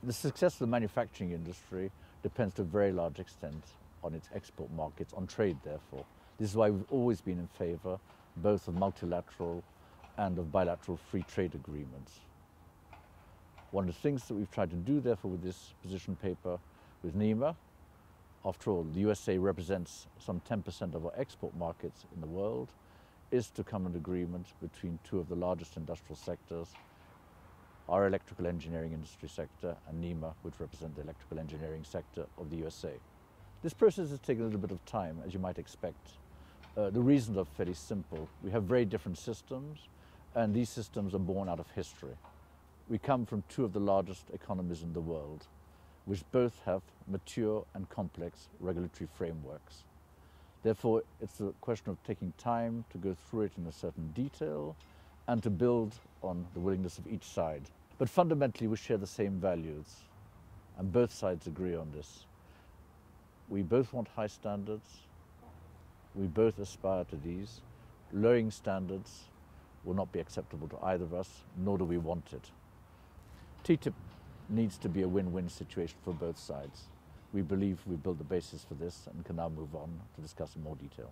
The success of the manufacturing industry depends to a very large extent on its export markets, on trade therefore. This is why we've always been in favour both of multilateral and of bilateral free trade agreements. One of the things that we've tried to do therefore with this position paper with NEMA, after all, the USA represents some 10% of our export markets in the world, is to come to an agreement between two of the largest industrial sectors, our electrical engineering industry sector and NEMA, which represent the electrical engineering sector of the USA. This process has taken a little bit of time, as you might expect. The reasons are fairly simple. We have very different systems, and these systems are born out of history. We come from two of the largest economies in the world, which both have mature and complex regulatory frameworks. Therefore, it's a question of taking time to go through it in a certain detail and to build on the willingness of each side. But fundamentally, we share the same values, and both sides agree on this. We both want high standards. We both aspire to these. Lowering standards will not be acceptable to either of us, nor do we want it. TTIP needs to be a win-win situation for both sides. We believe we built the basis for this and can now move on to discuss in more detail.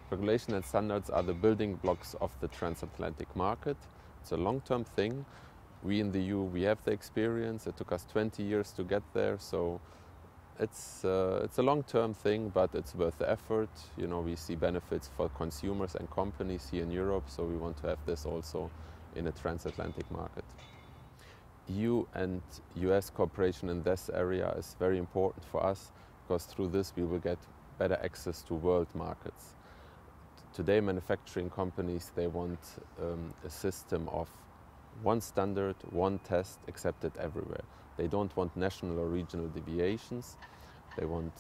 Regulation and standards are the building blocks of the transatlantic market. It's a long-term thing. We in the EU, we have the experience. It took us 20 years to get there, so it's a long-term thing, but it's worth the effort. You know, we see benefits for consumers and companies here in Europe, so we want to have this also in a transatlantic market. EU and US cooperation in this area is very important for us because through this we will get better access to world markets. Today manufacturing companies, they want a system of one standard, one test accepted everywhere. They don't want national or regional deviations. They want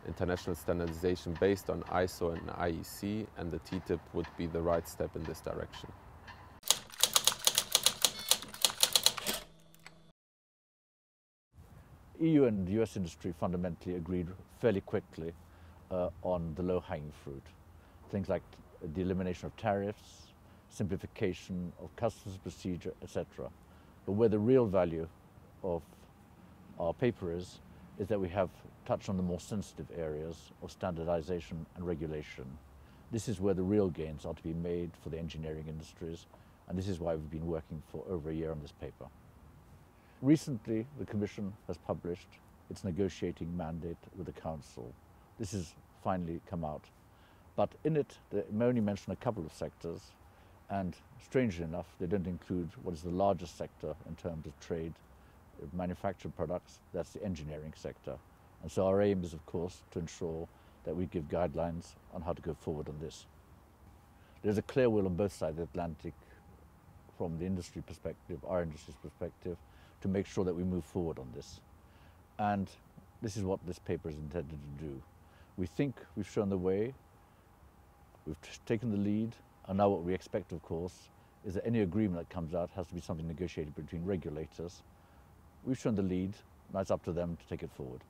international standardization based on ISO and IEC, and the TTIP would be the right step in this direction. EU and US industry fundamentally agreed fairly quickly on the low-hanging fruit. Things like the elimination of tariffs, simplification of customs procedure, etc. But where the real value of our paper is that we have touched on the more sensitive areas of standardization and regulation. This is where the real gains are to be made for the engineering industries, and this is why we've been working for over a year on this paper. Recently, the Commission has published its negotiating mandate with the Council. This has finally come out. But in it, they only mention a couple of sectors, and strangely enough, they don't include what is the largest sector in terms of trade, manufactured products, that's the engineering sector. And so our aim is, of course, to ensure that we give guidelines on how to go forward on this. There's a clear will on both sides of the Atlantic, from the industry perspective, our industry's perspective, to make sure that we move forward on this. And this is what this paper is intended to do. We think we've shown the way, we've taken the lead, and now what we expect, of course, is that any agreement that comes out has to be something negotiated between regulators. We've shown the lead, now it's up to them to take it forward.